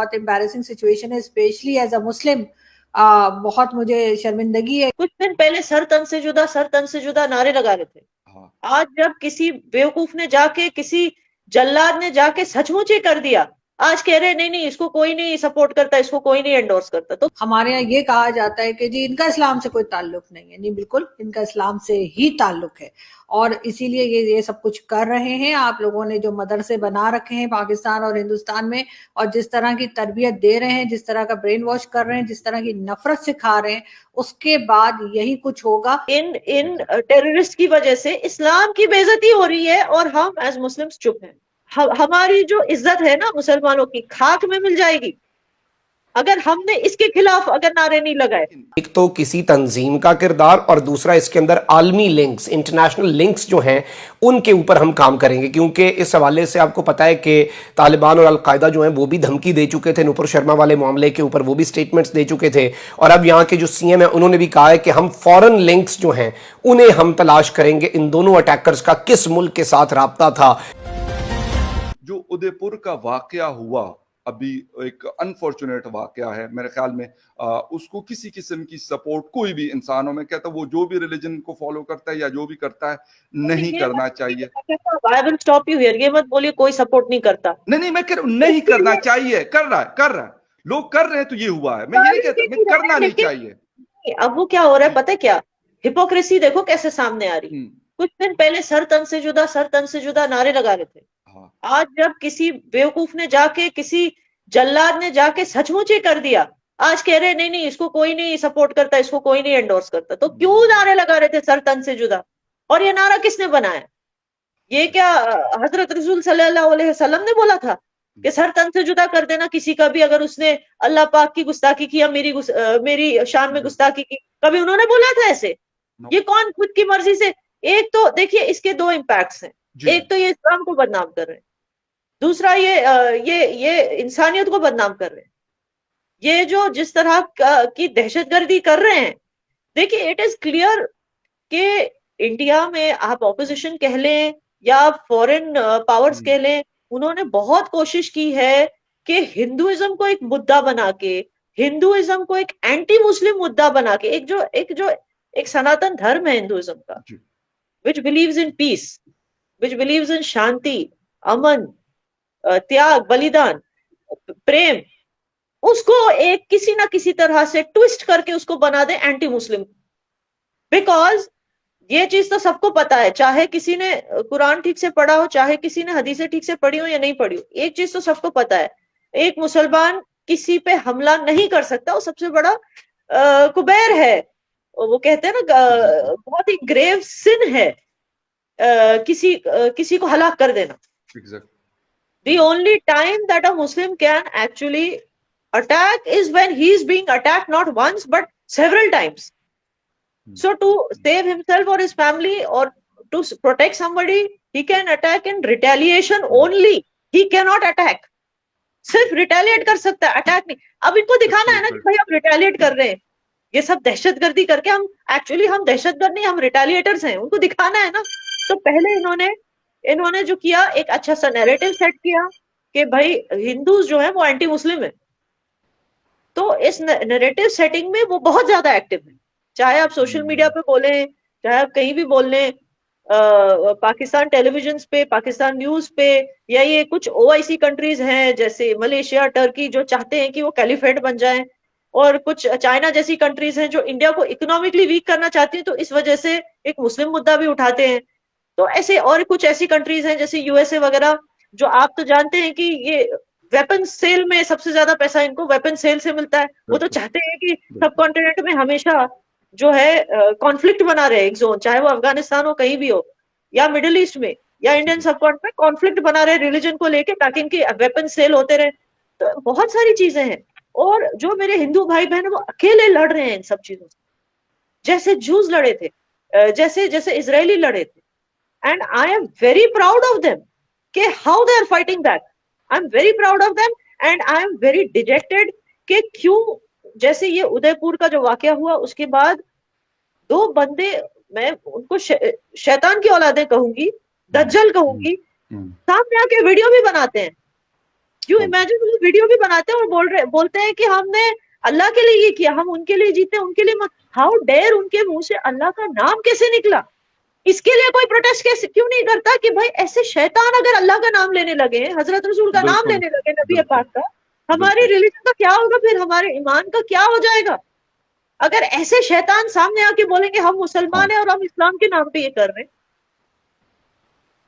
बहुत embarrassing situation है, specially as a मुस्लिम। बहुत मुझे शर्मिंदगी है। कुछ दिन पहले सर तन से जुदा नारे लगा रहे थे। हाँ। आज जब किसी बेवकूफ ने जाके, किसी जल्लाद ने जाके सचमुच ही कर दिया, आज कह रहे नहीं इसको कोई नहीं सपोर्ट करता, इसको कोई नहीं एंडोर्स करता। तो हमारे यहाँ ये कहा जाता है कि जी इनका इस्लाम से कोई ताल्लुक नहीं है। नहीं, बिल्कुल इनका इस्लाम से ही ताल्लुक है, और इसीलिए ये सब कुछ कर रहे हैं। आप लोगों ने जो मदरसे बना रखे हैं पाकिस्तान और हिंदुस्तान में, और जिस तरह की तरबियत दे रहे हैं, जिस तरह का ब्रेन वॉश कर रहे हैं, जिस तरह की नफरत सिखा रहे हैं, उसके बाद यही कुछ होगा। इन टेररिस्ट की वजह से इस्लाम की बेइज्जती हो रही है, और हम एज मुस्लिम्स चुप हैं। हमारी जो इज्जत है ना मुसलमानों की, खाक में मिल जाएगी अगर हमने इसके खिलाफ अगर नारे नहीं लगाए। एक तो किसी तंजीम का किरदार, और दूसरा इसके अंदर आलमी लिंक्स, इंटरनेशनल लिंक्स जो हैं उनके ऊपर हम काम करेंगे, क्योंकि इस हवाले से आपको पता है कि तालिबान और अलकायदा जो हैं वो भी धमकी दे चुके थे नुपुर शर्मा वाले मामले के ऊपर, वो भी स्टेटमेंट्स दे चुके थे। और अब यहाँ के जो सीएम है उन्होंने भी कहा है कि हम फॉरेन लिंक्स जो हैं उन्हें हम तलाश करेंगे, इन दोनों अटैकर्स का किस मुल्क के साथ राब्ता था। जो उदयपुर का वाकया हुआ अभी, एक अनफॉर्चुनेट वाकया है मेरे ख्याल में। उसको किसी किस्म की सपोर्ट कोई भी इंसान हो, मैं कहता हूँ वो जो भी रिलीजन को फॉलो करता है या जो भी करता है, नहीं करना चाहिए। I will stop you here, ये मत बोलिए कोई सपोर्ट नहीं करता। नहीं मैं कह रहा हूँ नहीं करना चाहिए। कर रहा है, लोग कर रहे हैं तो ये हुआ है। मैं ये नहीं कहता मैं करना नहीं चाहिए। अब वो क्या हो रहा है पता है क्या, हिपोक्रेसी देखो कैसे सामने आ रही। कुछ दिन पहले सर तन से जुदा नारे लगा रहे थे। हाँ। आज जब किसी बेवकूफ ने जाके, किसी जल्लाद ने जाके सचमुच ही कर दिया, आज कह रहे नहीं इसको कोई नहीं सपोर्ट करता, इसको कोई नहीं एंडोर्स करता। तो क्यों नारे लगा रहे थे सर तन से जुदा? और ये नारा किसने बनाया? ये क्या हजरत रसूल सल्लल्लाहु अलैहि वसल्लम ने बोला था कि सर तन से जुदा कर देना किसी का भी, अगर उसने अल्लाह पाक की गुस्ताखी की या मेरी शान में गुस्ताखी की? कभी उन्होंने बोला था ऐसे? ये कौन खुद की मर्जी से? एक तो देखिए इसके दो इम्पैक्ट्स हैं। एक तो ये इस्लाम को बदनाम कर रहे हैं, दूसरा ये इंसानियत को बदनाम कर रहे हैं। ये जो जिस तरह की दहशतगर्दी कर रहे हैं, देखिए इट इज क्लियर कि इंडिया में आप ऑपोजिशन कह लें या फॉरेन पावर्स कह लें, उन्होंने बहुत कोशिश की है कि हिंदुइज्म को एक मुद्दा बना के, हिंदुइज्म को एक एंटी मुस्लिम मुद्दा बना के, एक सनातन धर्म है हिंदुइज्म का, which believes in peace, which believes in shanti, aman, tyag, balidan, प्रेम, उसको एक किसी ना किसी तरह से ट्विस्ट करके उसको बना दे एंटी मुस्लिम। बिकॉज ये चीज तो सबको पता है, चाहे किसी ने कुरान ठीक से पढ़ा हो, चाहे किसी ने हदीसें ठीक से पढ़ी हो या नहीं पढ़ी हो, एक चीज तो सबको पता है, एक मुसलमान किसी पे हमला नहीं कर सकता, वो सबसे बड़ा कुबैर है। वो कहते हैं ना बहुत ही ग्रेव सिन है किसी को हलाक कर देना। The only time that a Muslim can actually attack is when he is being attacked not once but several times. So to save himself or his family or to protect somebody, he can attack in retaliation only. He cannot attack. सिर्फ retaliate कर सकता है, attack नहीं। अब इनको दिखाना है ना कि भाई हम रिटेलिएट कर रहे हैं, ये सब दहशतगर्दी करके हम दहशतगर्द नहीं, हम रिटेलिएटर्स हैं, उनको दिखाना है ना। तो पहले इन्होंने जो किया, एक अच्छा सा नैरेटिव सेट किया कि भाई हिंदूज जो है वो एंटी मुस्लिम है। तो इस नैरेटिव सेटिंग में वो बहुत ज्यादा एक्टिव है, चाहे आप सोशल मीडिया पे बोलें, चाहे आप कहीं भी बोल लें, पाकिस्तान टेलीविजन पे, पाकिस्तान न्यूज पे, या ये कुछ ओआईसी कंट्रीज हैं जैसे मलेशिया, टर्की, जो चाहते हैं कि वो कैलिफेट बन जाएं, और कुछ चाइना जैसी कंट्रीज हैं जो इंडिया को इकोनॉमिकली वीक करना चाहती हैं, तो इस वजह से एक मुस्लिम मुद्दा भी उठाते हैं। तो ऐसे और कुछ ऐसी कंट्रीज हैं जैसे यूएसए वगैरह, जो आप तो जानते हैं कि ये वेपन सेल में सबसे ज्यादा पैसा इनको वेपन सेल से मिलता है। वो तो चाहते हैं कि सब कॉन्टिनेंट में हमेशा जो है कॉन्फ्लिक्ट बना रहे, एक जोन, चाहे वो अफगानिस्तान हो, कहीं भी हो, या मिडिल ईस्ट में या इंडियन सब कॉन्टिनेंट में कॉन्फ्लिक्ट बना रहे रिलीजन को लेके, ताकि इनके वेपन सेल होते रहे। तो बहुत सारी चीजें हैं, और जो मेरे हिंदू भाई बहन है वो अकेले लड़ रहे हैं इन सब चीजों से, जैसे जूस लड़े थे, जैसे इजरायली लड़े थे। And I am very proud of them कि how they are fighting back. I am very proud of them and I am very dejected कि क्यों, जैसे ये उदयपुर का जो वाकया हुआ उसके बाद दो बंदे, मैं उनको शैतान की औलादें कहूंगी, दज्जल कहूंगी, सामने आके वीडियो भी बनाते हैं यू इमेजिन, वो वीडियो भी बनाते हैं और बोलते हैं कि हमने अल्लाह के लिए ये किया, हम उनके लिए जीते, उनके लिए मत। हाउ डेयर, उनके मुंह से अल्लाह का नाम कैसे निकला? इसके लिए कोई प्रोटेस्ट कैसे क्यों नहीं करता कि भाई ऐसे शैतान अगर अल्लाह का नाम लेने लगे, हजरत रसूल का नाम लेने लगे, नबी पाक का, हमारी रिलीजन का क्या होगा? फिर हमारे ईमान का क्या हो जाएगा? अगर ऐसे शैतान सामने आके बोलेंगे हम मुसलमान हैं और हम इस्लाम के नाम पे ये कर रहे हैं,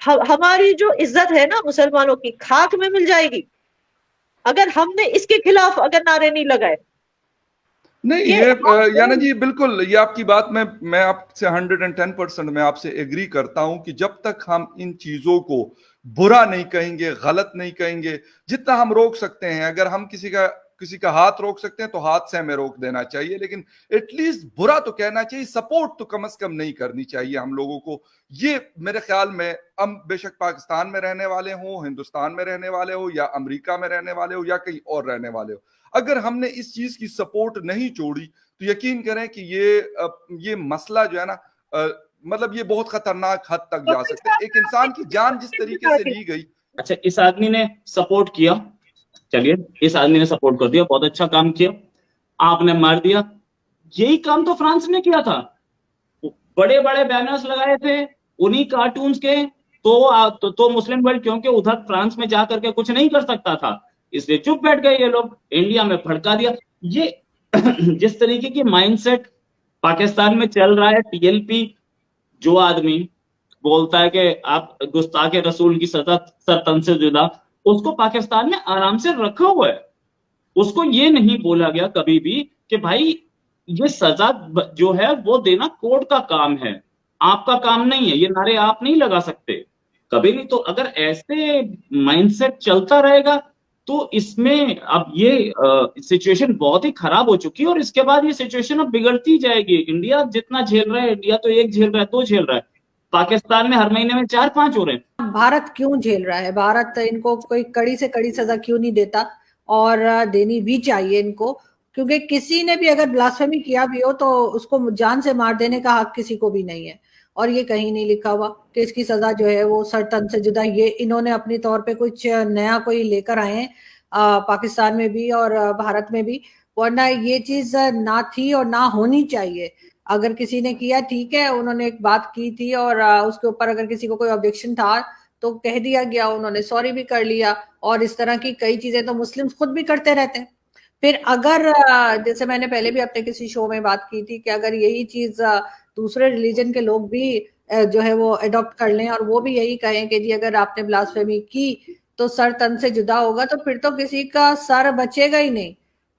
हमारी जो इज्जत है ना मुसलमानों की, खाक में मिल जाएगी अगर हमने इसके खिलाफ अगर नारे नहीं लगाए। नहीं, ये याना जी बिल्कुल, ये आपकी बात में मैं आपसे 110% मैं आपसे एग्री करता हूं कि जब तक हम इन चीजों को बुरा नहीं कहेंगे, गलत नहीं कहेंगे, जितना हम रोक सकते हैं, अगर हम किसी का हाथ रोक सकते हैं तो हाथ से हमें रोक देना चाहिए, लेकिन एटलीस्ट बुरा तो कहना चाहिए, सपोर्ट तो कम से कम नहीं करनी चाहिए हम लोगों को। ये मेरे ख्याल में हम बेशक पाकिस्तान में रहने वाले हो, हिंदुस्तान में रहने वाले हो, या अमेरिका में रहने वाले हो, या कहीं और रहने वाले हो, अगर हमने इस चीज की सपोर्ट नहीं छोड़ी तो यकीन करें कि ये मसला जो है ना, मतलब ये बहुत खतरनाक हद तक जा सकता है। एक इंसान की जान जिस तरीके से ली गई। अच्छा, इस आदमी ने सपोर्ट किया, चलिए इस आदमी ने सपोर्ट कर दिया, बहुत अच्छा काम किया, आपने मार दिया। यही काम तो फ्रांस ने किया था, बड़े बड़े बैनर्स लगाए थे उन्हीं कार्टून्स के, तो मुस्लिम वर्ल्ड क्योंकि उधर फ्रांस में जाकर के कुछ नहीं कर सकता था, इसलिए चुप बैठ गए ये लोग, इंडिया में भड़का दिया। ये जिस तरीके की माइंडसेट पाकिस्तान में चल रहा है, टीएलपी जो आदमी बोलता है कि आप गुस्ताखे रसूल की सजा सर तन से जुदा, उसको पाकिस्तान में आराम से रखा हुआ है। उसको ये नहीं बोला गया कभी भी कि भाई ये सजा जो है वो देना कोर्ट का काम है, आपका काम नहीं है, ये नारे आप नहीं लगा सकते कभी नहीं। तो अगर ऐसे माइंडसेट चलता रहेगा तो इसमें अब ये सिचुएशन बहुत ही खराब हो चुकी है, और इसके बाद ये सिचुएशन अब बिगड़ती जाएगी। इंडिया जितना झेल रहा है, इंडिया तो एक झेल रहा है, दो झेल रहा है, पाकिस्तान में हर महीने में 4-5 हो रहे हैं। भारत क्यों झेल रहा है? भारत इनको कोई कड़ी से कड़ी सजा क्यों नहीं देता? और देनी भी चाहिए इनको, क्योंकि किसी ने भी अगर ब्लास्फेमी किया भी हो तो उसको जान से मार देने का हक किसी को भी नहीं है, और ये कहीं नहीं लिखा हुआ कि इसकी सजा जो है वो सर तन से जुदा। ये इन्होंने अपने तौर पे कुछ नया कोई लेकर आए हैं पाकिस्तान में भी और भारत में भी, वरना ये चीज ना थी और ना होनी चाहिए। अगर किसी ने किया ठीक है, उन्होंने एक बात की थी और उसके ऊपर अगर किसी को कोई ऑब्जेक्शन था तो कह दिया गया, उन्होंने सॉरी भी कर लिया, और इस तरह की कई चीजें तो मुस्लिम्स खुद भी करते रहते हैं। फिर अगर जैसे मैंने पहले भी अपने किसी शो में बात की थी कि अगर यही चीज दूसरे रिलीजन के लोग भी जो है वो अडॉप्ट कर लें और वो भी यही कहें कि जी अगर आपने ब्लास्फेमी की तो सर तन से जुदा होगा, तो फिर तो किसी का सर बचेगा ही नहीं,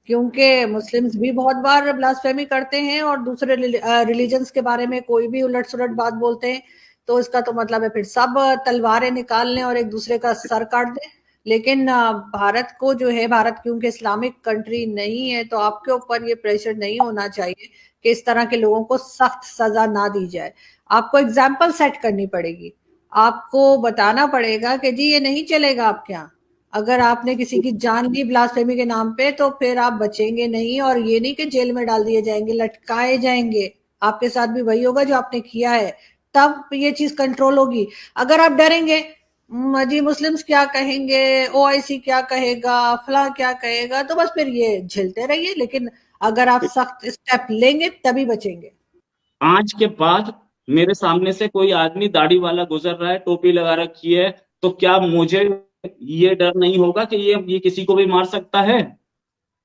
क्योंकि मुस्लिम्स भी बहुत बार ब्लास्फेमी करते हैं और दूसरे रिलीजन्स के बारे में कोई भी उलट सुलट बात बोलते हैं, तो इसका तो मतलब है फिर सब तलवारें निकाल लें और एक दूसरे का सर काट दें। लेकिन भारत को जो है, भारत क्योंकि इस्लामिक कंट्री नहीं है, तो आपके ऊपर ये प्रेशर नहीं होना चाहिए कि इस तरह के लोगों को सख्त सजा ना दी जाए। आपको एग्जाम्पल सेट करनी पड़ेगी, आपको बताना पड़ेगा कि जी ये नहीं चलेगा आपके यहाँ। अगर आपने किसी की जान ली ब्लास्फेमी के नाम पे तो फिर आप बचेंगे नहीं, और ये नहीं कि जेल में डाल दिए जाएंगे, लटकाए जाएंगे। आपके साथ भी वही होगा जो आपने किया है, तब ये चीज कंट्रोल होगी। अगर आप डरेंगे जी मुस्लिम्स क्या कहेंगे, ओआईसी क्या कहेगा, फला क्या कहेगा, तो बस फिर ये झेलते रहिए। लेकिन अगर आप सख्त स्टेप लेंगे तभी बचेंगे। आज के बाद मेरे सामने से कोई आदमी दाढ़ी वाला गुजर रहा है, टोपी लगा रखी है, तो क्या मुझे ये डर नहीं होगा कि ये किसी को भी मार सकता है?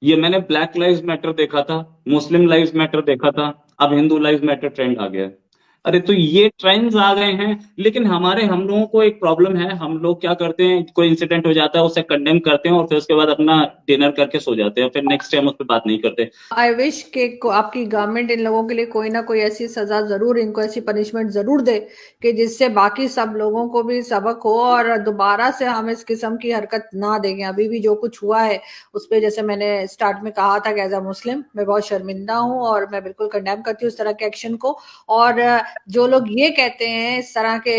ये मैंने ब्लैक लाइव्स मैटर देखा था, मुस्लिम लाइव्स मैटर देखा था, अब हिंदू लाइव्स मैटर ट्रेंड आ गया है। अरे तो ये ट्रेंड्स आ गए हैं, लेकिन हम लोगों को एक प्रॉब्लम है, हम लोग क्या करते हैं, कोई इंसिडेंट हो जाता है उसे कंडेम करते हैं और फिर उसके बाद अपना डिनर करके सो जाते हैं, फिर नेक्स्ट टाइम उस पर बात नहीं करते। आई विश के आपकी गवर्नमेंट इन लोगों के लिए कोई ना कोई ऐसी सजा जरूर, इनको ऐसी पनिशमेंट जरूर दे कि जिससे बाकी सब लोगों को भी सबक हो और दोबारा से हम इस किस्म की हरकत ना देखें। अभी भी जो कुछ हुआ है उस पर, जैसे मैंने स्टार्ट में कहा था कि एज अ मुस्लिम मैं बहुत शर्मिंदा हूँ और मैं बिल्कुल कंडेम करती हूँ इस तरह के एक्शन को। और जो लोग ये कहते हैं इस तरह के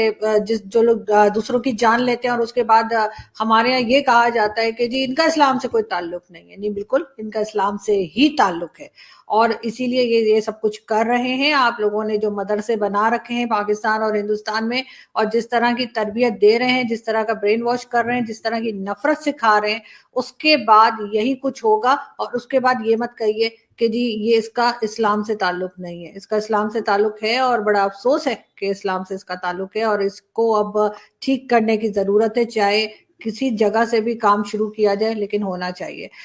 जो लोग दूसरों की जान लेते हैं और उसके बाद हमारे यहाँ ये कहा जाता है कि जी इनका इस्लाम से कोई ताल्लुक नहीं है। नहीं, बिल्कुल इनका इस्लाम से ही ताल्लुक है और इसीलिए ये सब कुछ कर रहे हैं। आप लोगों ने जो मदरसे बना रखे हैं पाकिस्तान और हिंदुस्तान में और जिस तरह की तरबियत दे रहे हैं, जिस तरह का ब्रेन वॉश कर रहे हैं, जिस तरह की नफरत सिखा रहे हैं, उसके बाद यही कुछ होगा। और उसके बाद ये मत कहिए कि जी ये इसका इस्लाम से ताल्लुक नहीं है। इसका इस्लाम से ताल्लुक है और बड़ा अफसोस है कि इस्लाम से इसका ताल्लुक है और इसको अब ठीक करने की जरूरत है। चाहे किसी जगह से भी काम शुरू किया जाए, लेकिन होना चाहिए।